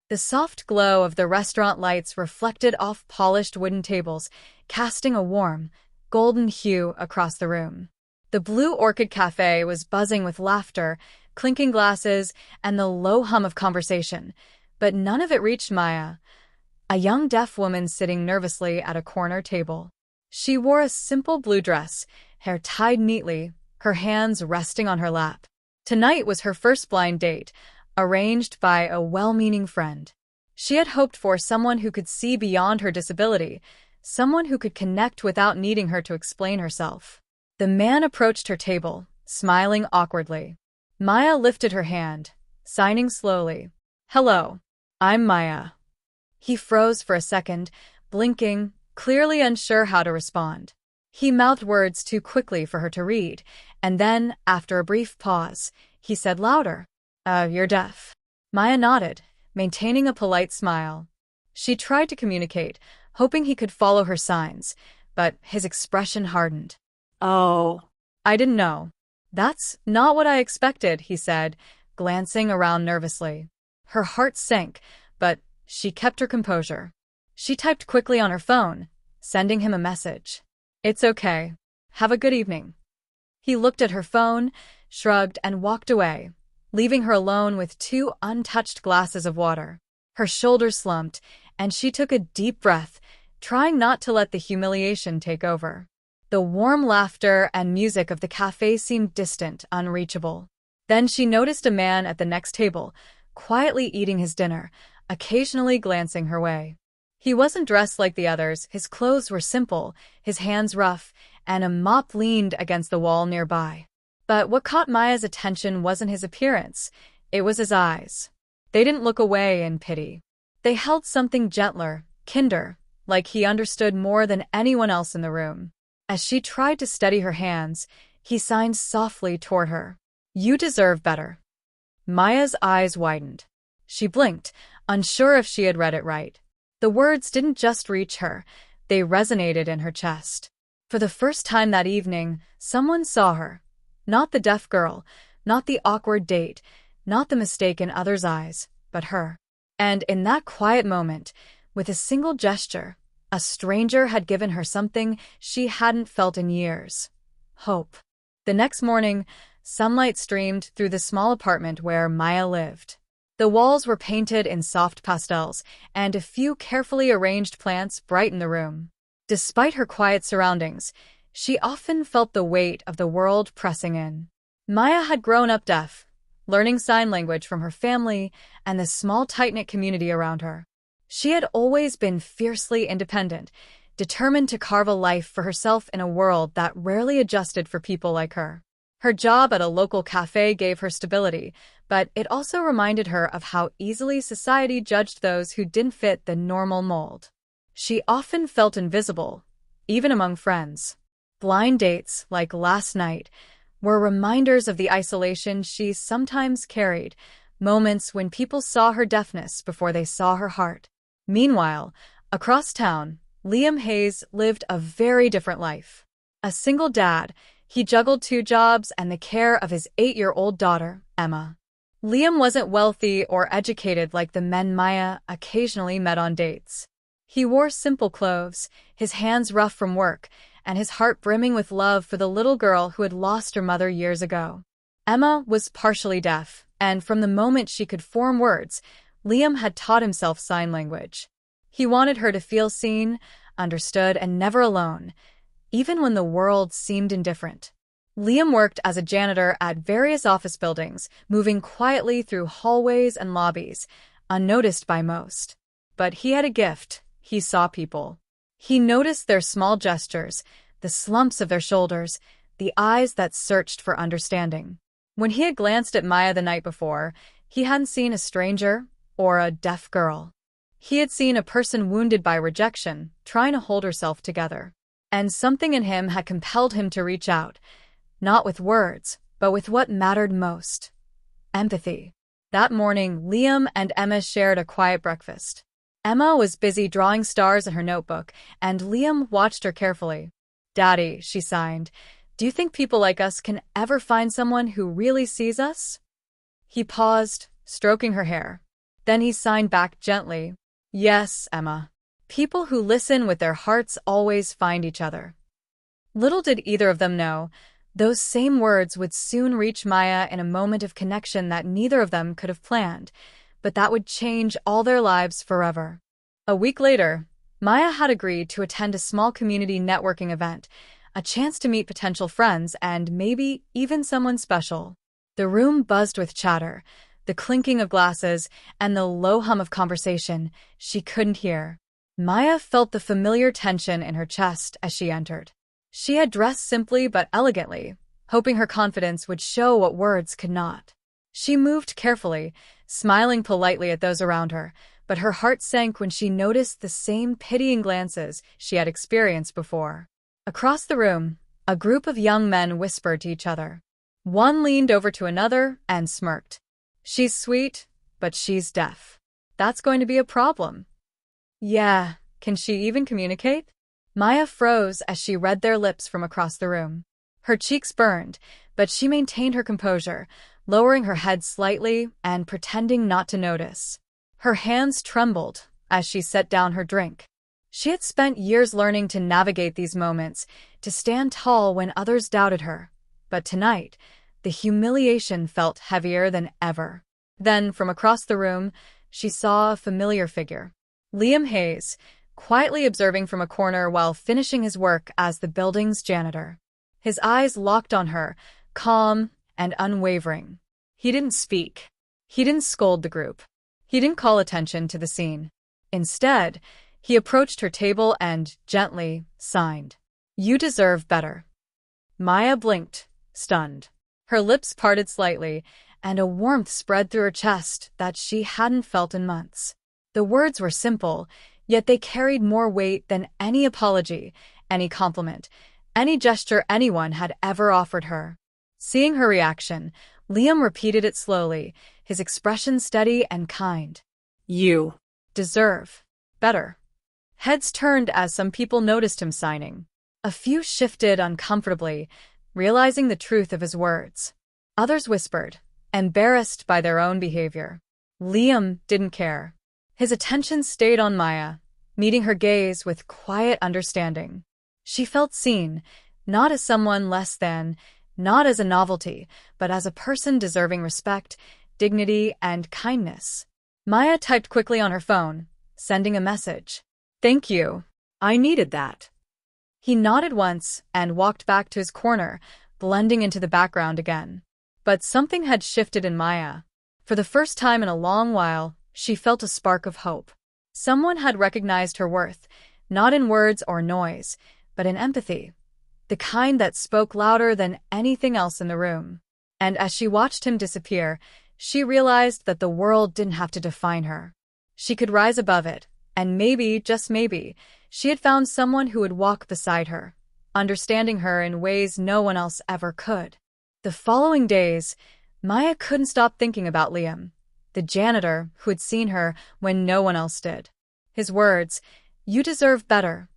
The soft glow of the restaurant lights reflected off polished wooden tables, casting a warm, golden hue across the room. The Blue Orchid Cafe was buzzing with laughter, clinking glasses, and the low hum of conversation, but none of it reached Maya, a young deaf woman sitting nervously at a corner table. She wore a simple blue dress, hair tied neatly, her hands resting on her lap. Tonight was her first blind date, arranged by a well-meaning friend. She had hoped for someone who could see beyond her disability, someone who could connect without needing her to explain herself. The man approached her table, smiling awkwardly. Maya lifted her hand, signing slowly. "Hello, I'm Maya." He froze for a second, blinking, clearly unsure how to respond. He mouthed words too quickly for her to read, and then, after a brief pause, he said louder, "You're deaf." Maya nodded, maintaining a polite smile. She tried to communicate, hoping he could follow her signs, but his expression hardened. "Oh, I didn't know." "That's not what I expected," he said, glancing around nervously. Her heart sank, but she kept her composure. She typed quickly on her phone, sending him a message. "It's okay. Have a good evening." He looked at her phone, shrugged, and walked away, leaving her alone with 2 untouched glasses of water. Her shoulders slumped, and she took a deep breath, trying not to let the humiliation take over. The warm laughter and music of the cafe seemed distant, unreachable. Then she noticed a man at the next table, quietly eating his dinner, occasionally glancing her way. He wasn't dressed like the others, his clothes were simple, his hands rough, and a mop leaned against the wall nearby. But what caught Maya's attention wasn't his appearance, it was his eyes. They didn't look away in pity. They held something gentler, kinder, like he understood more than anyone else in the room. As she tried to steady her hands, he signed softly toward her. "You deserve better." Maya's eyes widened. She blinked, unsure if she had read it right. The words didn't just reach her, they resonated in her chest. For the first time that evening, someone saw her. Not the deaf girl, not the awkward date, not the mistake in others' eyes, but her. And in that quiet moment, with a single gesture, a stranger had given her something she hadn't felt in years. Hope. The next morning, sunlight streamed through the small apartment where Maya lived. The walls were painted in soft pastels, and a few carefully arranged plants brightened the room. Despite her quiet surroundings, she often felt the weight of the world pressing in. Maya had grown up deaf, learning sign language from her family and the small tight-knit community around her. She had always been fiercely independent, determined to carve a life for herself in a world that rarely adjusted for people like her. Her job at a local cafe gave her stability, but it also reminded her of how easily society judged those who didn't fit the normal mold. She often felt invisible, even among friends. Blind dates, like last night, were reminders of the isolation she sometimes carried, moments when people saw her deafness before they saw her heart. Meanwhile, across town, Liam Hayes lived a very different life. A single dad, he juggled 2 jobs and the care of his 8-year-old daughter, Emma. Liam wasn't wealthy or educated like the men Maya occasionally met on dates. He wore simple clothes, his hands rough from work, and his heart brimming with love for the little girl who had lost her mother years ago. Emma was partially deaf, and from the moment she could form words, Liam had taught himself sign language. He wanted her to feel seen, understood, and never alone, even when the world seemed indifferent. Liam worked as a janitor at various office buildings, moving quietly through hallways and lobbies, unnoticed by most. But he had a gift: he saw people. He noticed their small gestures, the slumps of their shoulders, the eyes that searched for understanding. When he had glanced at Maya the night before, he hadn't seen a stranger or a deaf girl. He had seen a person wounded by rejection, trying to hold herself together. And something in him had compelled him to reach out, not with words, but with what mattered most: empathy. That morning, Liam and Emma shared a quiet breakfast. Emma was busy drawing stars in her notebook, and Liam watched her carefully. "Daddy," she sighed, "do you think people like us can ever find someone who really sees us?" He paused, stroking her hair. Then he signed back gently. Yes, Emma. People who listen with their hearts always find each other. Little did either of them know, those same words would soon reach Maya in a moment of connection that neither of them could have planned, but that would change all their lives forever. A week later, Maya had agreed to attend a small community networking event, a chance to meet potential friends and maybe even someone special. The room buzzed with chatter, the clinking of glasses, and the low hum of conversation she couldn't hear. Maya felt the familiar tension in her chest as she entered. She had dressed simply but elegantly, hoping her confidence would show what words could not. She moved carefully, smiling politely at those around her, but her heart sank when she noticed the same pitying glances she had experienced before. Across the room, a group of young men whispered to each other. One leaned over to another and smirked. She's sweet, but she's deaf. That's going to be a problem. Yeah, can she even communicate? Maya froze as she read their lips from across the room. Her cheeks burned, but she maintained her composure, lowering her head slightly and pretending not to notice. Her hands trembled as she set down her drink. She had spent years learning to navigate these moments, to stand tall when others doubted her. But tonight, the humiliation felt heavier than ever. Then, from across the room, she saw a familiar figure. Liam Hayes, quietly observing from a corner while finishing his work as the building's janitor. His eyes locked on her, calm and unwavering. He didn't speak. He didn't scold the group. He didn't call attention to the scene. Instead, he approached her table and gently signed. You deserve better. Maya blinked, stunned. Her lips parted slightly, and a warmth spread through her chest that she hadn't felt in months. The words were simple, yet they carried more weight than any apology, any compliment, any gesture anyone had ever offered her. Seeing her reaction, Liam repeated it slowly, his expression steady and kind. You deserve better. Heads turned as some people noticed him signing. A few shifted uncomfortably, realizing the truth of his words. Others whispered, embarrassed by their own behavior. Liam didn't care. His attention stayed on Maya, meeting her gaze with quiet understanding. She felt seen, not as someone less than, not as a novelty, but as a person deserving respect, dignity, and kindness. Maya typed quickly on her phone, sending a message. Thank you. I needed that. He nodded once and walked back to his corner, blending into the background again. But something had shifted in Maya. For the first time in a long while, she felt a spark of hope. Someone had recognized her worth, not in words or noise, but in empathy, the kind that spoke louder than anything else in the room. And as she watched him disappear, she realized that the world didn't have to define her. She could rise above it, and maybe, just maybe, she had found someone who would walk beside her, understanding her in ways no one else ever could. The following days, Maya couldn't stop thinking about Liam, the janitor who had seen her when no one else did. His words, "You deserve better,"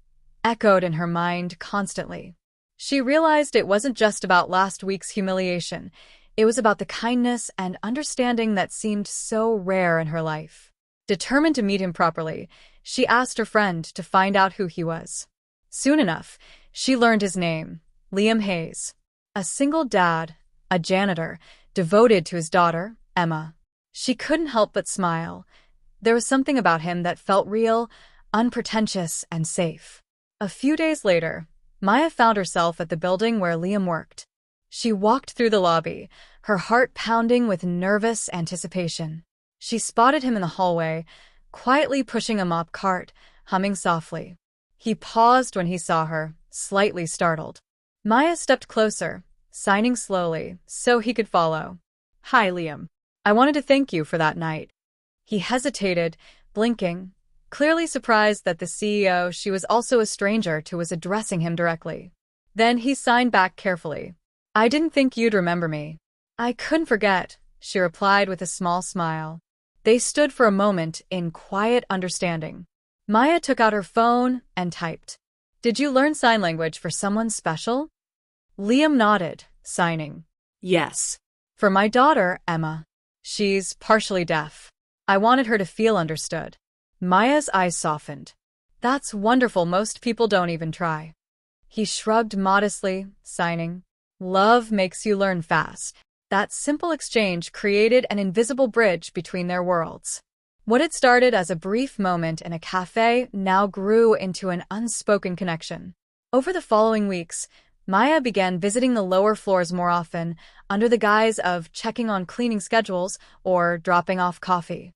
echoed in her mind constantly. She realized it wasn't just about last week's humiliation. It was about the kindness and understanding that seemed so rare in her life. Determined to meet him properly, she asked her friend to find out who he was. Soon enough, she learned his name, Liam Hayes. A single dad, a janitor, devoted to his daughter, Emma. She couldn't help but smile. There was something about him that felt real, unpretentious, and safe. A few days later, Maya found herself at the building where Liam worked. She walked through the lobby, her heart pounding with nervous anticipation. She spotted him in the hallway, quietly pushing a mop cart, humming softly. He paused when he saw her, slightly startled. Maya stepped closer, signing slowly, so he could follow. Hi, Liam. I wanted to thank you for that night. He hesitated, blinking, clearly surprised that the CEO she was also a stranger to was addressing him directly. Then he signed back carefully. I didn't think you'd remember me. I couldn't forget, she replied with a small smile. They stood for a moment in quiet understanding. Maya took out her phone and typed. Did you learn sign language for someone special? Liam nodded, signing. Yes. For my daughter, Emma. She's partially deaf. I wanted her to feel understood. Maya's eyes softened. That's wonderful, most people don't even try. He shrugged modestly, signing, love makes you learn fast. That simple exchange created an invisible bridge between their worlds. What had started as a brief moment in a cafe now grew into an unspoken connection. Over the following weeks, Maya began visiting the lower floors more often, under the guise of checking on cleaning schedules or dropping off coffee.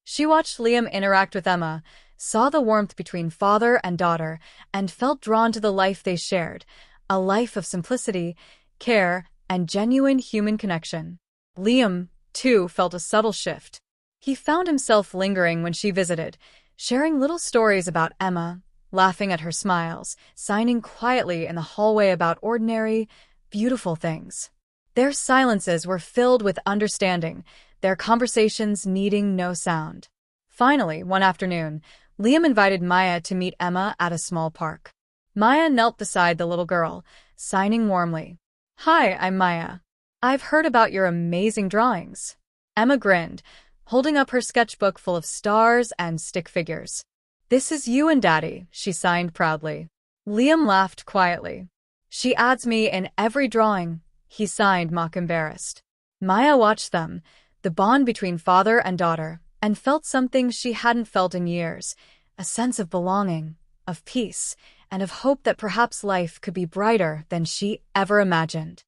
She watched Liam interact with Emma, saw the warmth between father and daughter, and felt drawn to the life they shared, a life of simplicity, care, and genuine human connection. Liam, too, felt a subtle shift. He found himself lingering when she visited, sharing little stories about Emma, laughing at her smiles, signing quietly in the hallway about ordinary, beautiful things. Their silences were filled with understanding, their conversations needing no sound. Finally, one afternoon, Liam invited Maya to meet Emma at a small park. Maya knelt beside the little girl, signing warmly. Hi, I'm Maya. I've heard about your amazing drawings. Emma grinned, holding up her sketchbook full of stars and stick figures. This is you and Daddy, she signed proudly. Liam laughed quietly. She adds me in every drawing, he signed, mock embarrassed. Maya watched them, the bond between father and daughter, and felt something she hadn't felt in years, a sense of belonging, of peace, and of hope that perhaps life could be brighter than she ever imagined.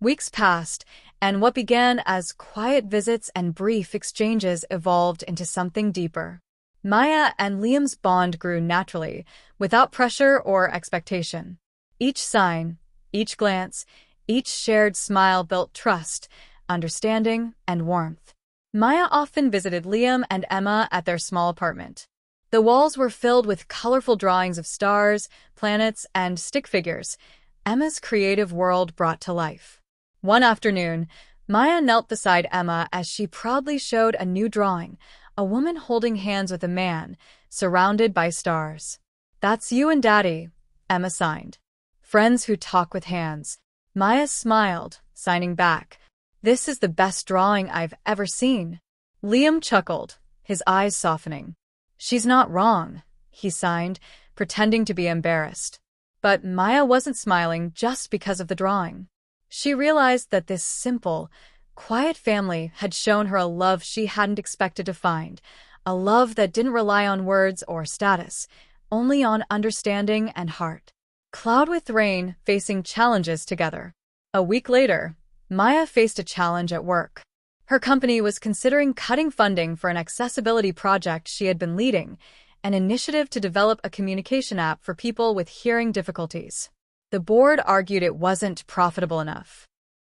Weeks passed, and what began as quiet visits and brief exchanges evolved into something deeper. Maya and Liam's bond grew naturally, without pressure or expectation. Each sign, each glance, each shared smile built trust, understanding, and warmth. Maya often visited Liam and Emma at their small apartment. The walls were filled with colorful drawings of stars, planets, and stick figures, Emma's creative world brought to life. One afternoon, Maya knelt beside Emma as she proudly showed a new drawing, a woman holding hands with a man, surrounded by stars. That's you and Daddy, Emma signed. Friends who talk with hands. Maya smiled, signing back. This is the best drawing I've ever seen. Liam chuckled, his eyes softening. She's not wrong, he signed, pretending to be embarrassed. But Maya wasn't smiling just because of the drawing. She realized that this simple, quiet family had shown her a love she hadn't expected to find, a love that didn't rely on words or status, only on understanding and heart. Cloud with rain, facing challenges together. A week later, Maya faced a challenge at work. Her company was considering cutting funding for an accessibility project she had been leading, an initiative to develop a communication app for people with hearing difficulties. The board argued it wasn't profitable enough.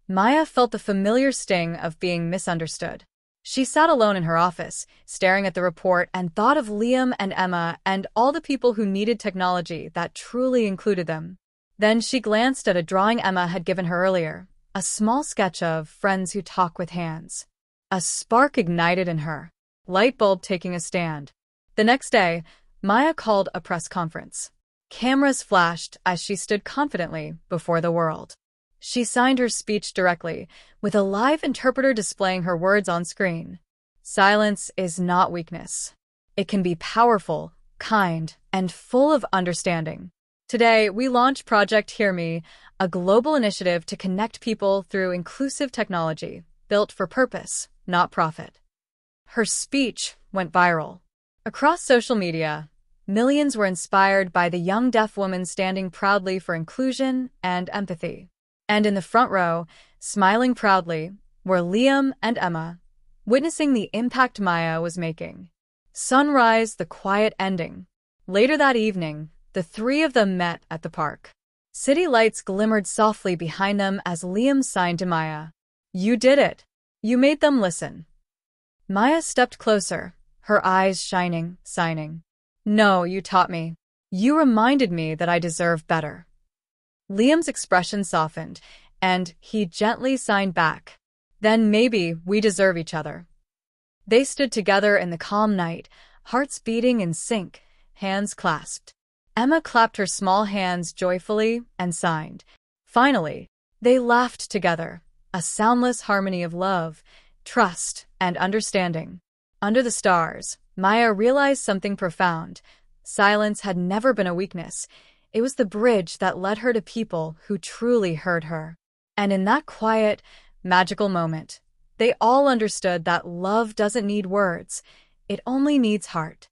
Maya felt the familiar sting of being misunderstood. She sat alone in her office, staring at the report, and thought of Liam and Emma and all the people who needed technology that truly included them. Then she glanced at a drawing Emma had given her earlier, a small sketch of friends who talk with hands. A spark ignited in her, light bulb taking a stand. The next day, Maya called a press conference. Cameras flashed as she stood confidently before the world. She signed her speech directly, with a live interpreter displaying her words on screen. Silence is not weakness. It can be powerful, kind, and full of understanding. Today, we launch Project Hear Me, a global initiative to connect people through inclusive technology, built for purpose, not profit. Her speech went viral. Across social media, millions were inspired by the young deaf woman standing proudly for inclusion and empathy. And in the front row, smiling proudly, were Liam and Emma, witnessing the impact Maya was making. Sunrise, the quiet ending. Later that evening, the three of them met at the park. City lights glimmered softly behind them as Liam signed to Maya. You did it. You made them listen. Maya stepped closer, her eyes shining, signing. No, you taught me. You reminded me that I deserve better. Liam's expression softened, and he gently signed back. Then maybe we deserve each other. They stood together in the calm night, hearts beating in sync, hands clasped. Emma clapped her small hands joyfully and signed. Finally, they laughed together, a soundless harmony of love, trust, and understanding. Under the stars, Maya realized something profound. Silence had never been a weakness. It was the bridge that led her to people who truly heard her. And in that quiet, magical moment, they all understood that love doesn't need words, it only needs heart.